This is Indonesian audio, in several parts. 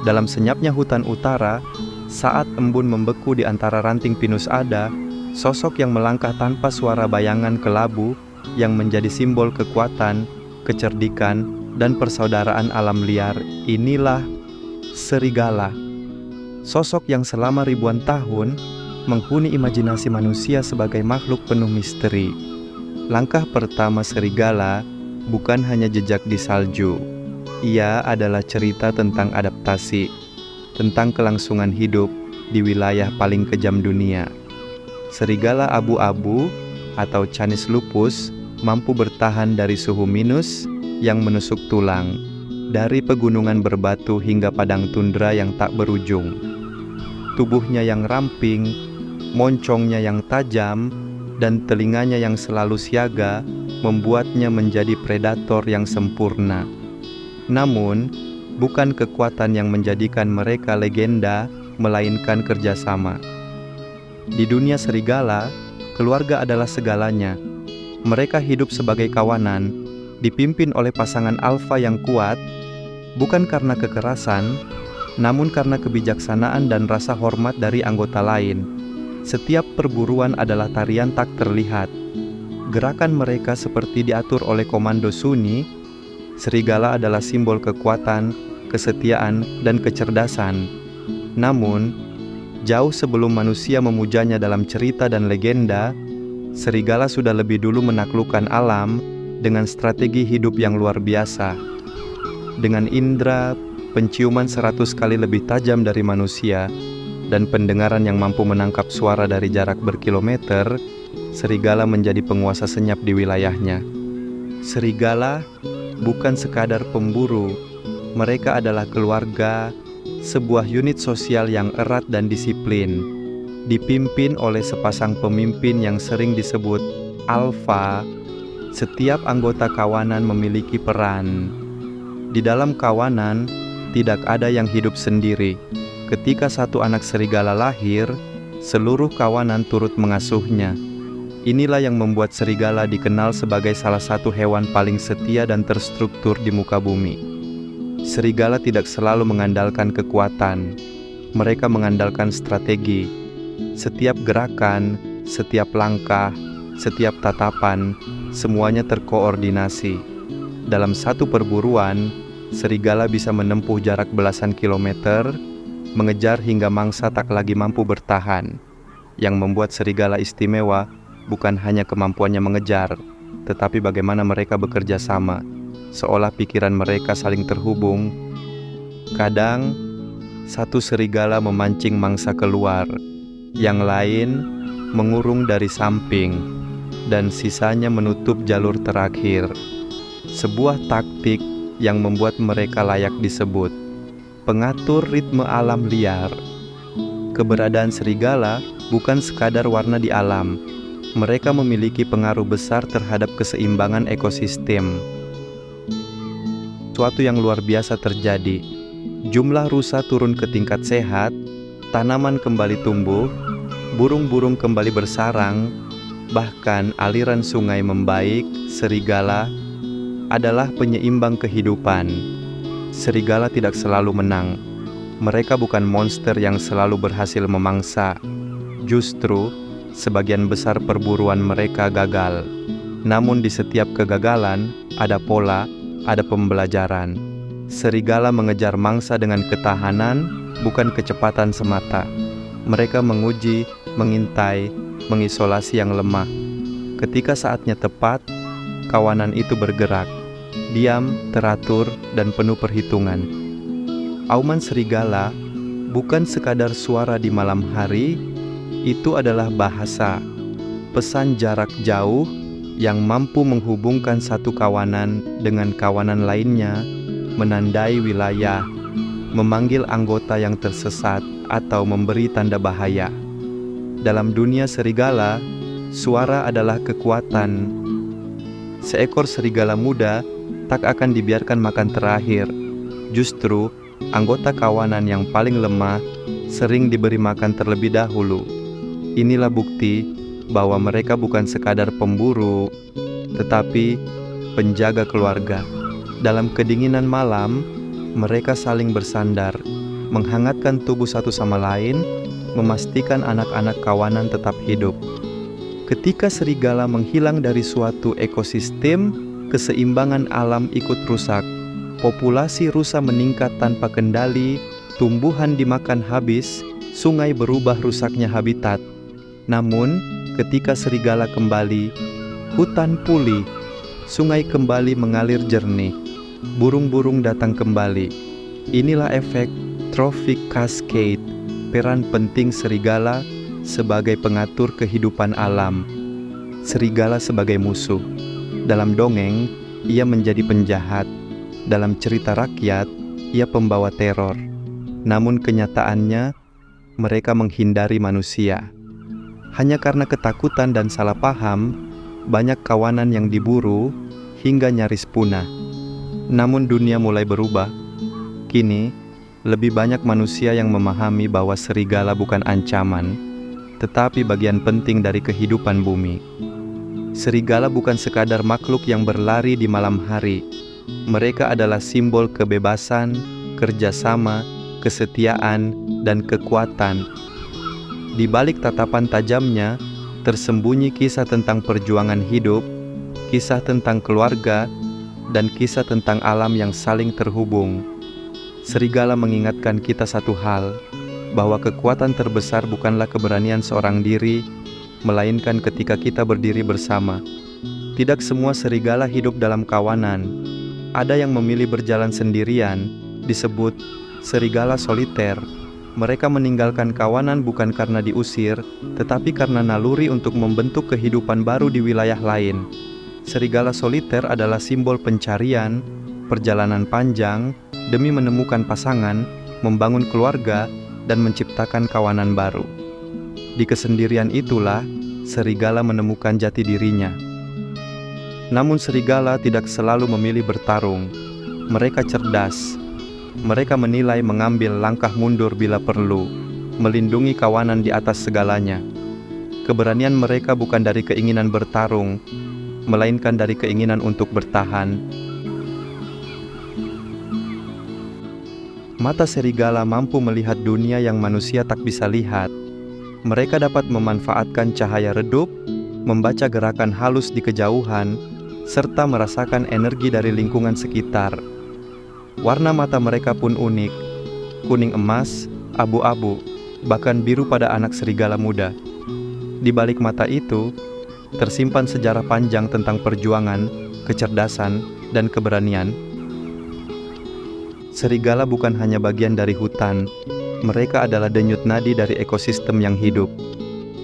Dalam senyapnya hutan utara, saat embun membeku di antara ranting pinus ada, sosok yang melangkah tanpa suara bayangan kelabu yang menjadi simbol kekuatan, kecerdikan, dan persaudaraan alam liar. Inilah serigala. Sosok yang selama ribuan tahun menghuni imajinasi manusia sebagai makhluk penuh misteri. Langkah pertama serigala bukan hanya jejak di salju. Ia adalah cerita tentang adaptasi, tentang kelangsungan hidup di wilayah paling kejam dunia. Serigala abu-abu atau Canis lupus mampu bertahan dari suhu minus yang menusuk tulang, dari pegunungan berbatu hingga padang tundra yang tak berujung. Tubuhnya yang ramping, moncongnya yang tajam, dan telinganya yang selalu siaga membuatnya menjadi predator yang sempurna. Namun, bukan kekuatan yang menjadikan mereka legenda, melainkan kerjasama. Di dunia serigala, keluarga adalah segalanya. Mereka hidup sebagai kawanan, dipimpin oleh pasangan alfa yang kuat, bukan karena kekerasan, namun karena kebijaksanaan dan rasa hormat dari anggota lain. Setiap perburuan adalah tarian tak terlihat. Gerakan mereka seperti diatur oleh komando sunyi. Serigala adalah simbol kekuatan, kesetiaan, dan kecerdasan. Namun, jauh sebelum manusia memujanya dalam cerita dan legenda, serigala sudah lebih dulu menaklukkan alam dengan strategi hidup yang luar biasa. Dengan indera penciuman 100 kali lebih tajam dari manusia dan pendengaran yang mampu menangkap suara dari jarak berkilometer, serigala menjadi penguasa senyap di wilayahnya. Serigala bukan sekadar pemburu, mereka adalah keluarga, sebuah unit sosial yang erat dan disiplin, dipimpin oleh sepasang pemimpin yang sering disebut alfa. Setiap anggota kawanan memiliki peran. Di dalam kawanan, tidak ada yang hidup sendiri. Ketika satu anak serigala lahir, seluruh kawanan turut mengasuhnya. Inilah yang membuat serigala dikenal sebagai salah satu hewan paling setia dan terstruktur di muka bumi. Serigala tidak selalu mengandalkan kekuatan. Mereka mengandalkan strategi. Setiap gerakan, setiap langkah, setiap tatapan, semuanya terkoordinasi. Dalam satu perburuan, serigala bisa menempuh jarak belasan kilometer, mengejar hingga mangsa tak lagi mampu bertahan. Yang membuat serigala istimewa bukan hanya kemampuannya mengejar, tetapi bagaimana mereka bekerja sama, seolah pikiran mereka saling terhubung. Kadang, satu serigala memancing mangsa keluar, yang lain mengurung dari samping, dan sisanya menutup jalur terakhir. Sebuah taktik yang membuat mereka layak disebut pengatur ritme alam liar. Keberadaan serigala bukan sekadar warna di alam. Mereka memiliki pengaruh besar terhadap keseimbangan ekosistem. Suatu yang luar biasa terjadi. Jumlah rusa turun ke tingkat sehat, tanaman kembali tumbuh, burung-burung kembali bersarang, bahkan aliran sungai membaik. Serigala adalah penyeimbang kehidupan. Serigala tidak selalu menang. Mereka bukan monster yang selalu berhasil memangsa. Justru, sebagian besar perburuan mereka gagal. Namun di setiap kegagalan, ada pola, ada pembelajaran. Serigala mengejar mangsa dengan ketahanan, bukan kecepatan semata. Mereka menguji, mengintai, mengisolasi yang lemah. Ketika saatnya tepat, kawanan itu bergerak, diam, teratur, dan penuh perhitungan. Auman serigala bukan sekadar suara di malam hari, itu adalah bahasa, pesan jarak jauh yang mampu menghubungkan satu kawanan dengan kawanan lainnya, menandai wilayah, memanggil anggota yang tersesat, atau memberi tanda bahaya. Dalam dunia serigala, suara adalah kekuatan. Seekor serigala muda tak akan dibiarkan makan terakhir. Justru, anggota kawanan yang paling lemah sering diberi makan terlebih dahulu. Inilah bukti bahwa mereka bukan sekadar pemburu, tetapi penjaga keluarga. Dalam kedinginan malam, mereka saling bersandar, menghangatkan tubuh satu sama lain, memastikan anak-anak kawanan tetap hidup. Ketika serigala menghilang dari suatu ekosistem, keseimbangan alam ikut rusak. Populasi rusa meningkat tanpa kendali, tumbuhan dimakan habis, sungai berubah rusaknya habitat. Namun, ketika serigala kembali, hutan pulih, sungai kembali mengalir jernih, burung-burung datang kembali. Inilah efek trophic cascade, peran penting serigala sebagai pengatur kehidupan alam. Serigala sebagai musuh. Dalam dongeng, ia menjadi penjahat. Dalam cerita rakyat, ia pembawa teror. Namun kenyataannya, mereka menghindari manusia. Hanya karena ketakutan dan salah paham, banyak kawanan yang diburu hingga nyaris punah. Namun dunia mulai berubah. Kini, lebih banyak manusia yang memahami bahwa serigala bukan ancaman, tetapi bagian penting dari kehidupan bumi. Serigala bukan sekadar makhluk yang berlari di malam hari. Mereka adalah simbol kebebasan, kerjasama, kesetiaan, dan kekuatan. Di balik tatapan tajamnya, tersembunyi kisah tentang perjuangan hidup, kisah tentang keluarga, dan kisah tentang alam yang saling terhubung. Serigala mengingatkan kita satu hal, bahwa kekuatan terbesar bukanlah keberanian seorang diri, melainkan ketika kita berdiri bersama. Tidak semua serigala hidup dalam kawanan. Ada yang memilih berjalan sendirian, disebut serigala soliter. Mereka meninggalkan kawanan bukan karena diusir, tetapi karena naluri untuk membentuk kehidupan baru di wilayah lain. Serigala soliter adalah simbol pencarian, perjalanan panjang, demi menemukan pasangan, membangun keluarga, dan menciptakan kawanan baru. Di kesendirian itulah, serigala menemukan jati dirinya. Namun serigala tidak selalu memilih bertarung. Mereka cerdas. Mereka menilai mengambil langkah mundur bila perlu, melindungi kawanan di atas segalanya. Keberanian mereka bukan dari keinginan bertarung, melainkan dari keinginan untuk bertahan. Mata serigala mampu melihat dunia yang manusia tak bisa lihat. Mereka dapat memanfaatkan cahaya redup, membaca gerakan halus di kejauhan, serta merasakan energi dari lingkungan sekitar. Warna mata mereka pun unik, kuning emas, abu-abu, bahkan biru pada anak serigala muda. Di balik mata itu, tersimpan sejarah panjang tentang perjuangan, kecerdasan, dan keberanian. Serigala bukan hanya bagian dari hutan, mereka adalah denyut nadi dari ekosistem yang hidup.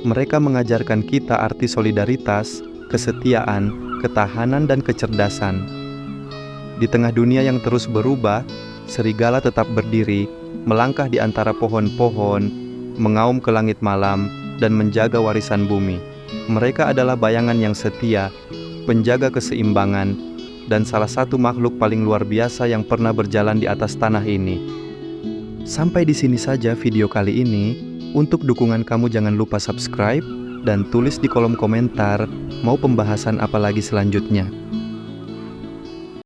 Mereka mengajarkan kita arti solidaritas, kesetiaan, ketahanan, dan kecerdasan. Di tengah dunia yang terus berubah, serigala tetap berdiri, melangkah di antara pohon-pohon, mengaum ke langit malam, dan menjaga warisan bumi. Mereka adalah bayangan yang setia, penjaga keseimbangan, dan salah satu makhluk paling luar biasa yang pernah berjalan di atas tanah ini. Sampai di sini saja video kali ini. Untuk dukungan kamu jangan lupa subscribe dan tulis di kolom komentar mau pembahasan apa lagi selanjutnya.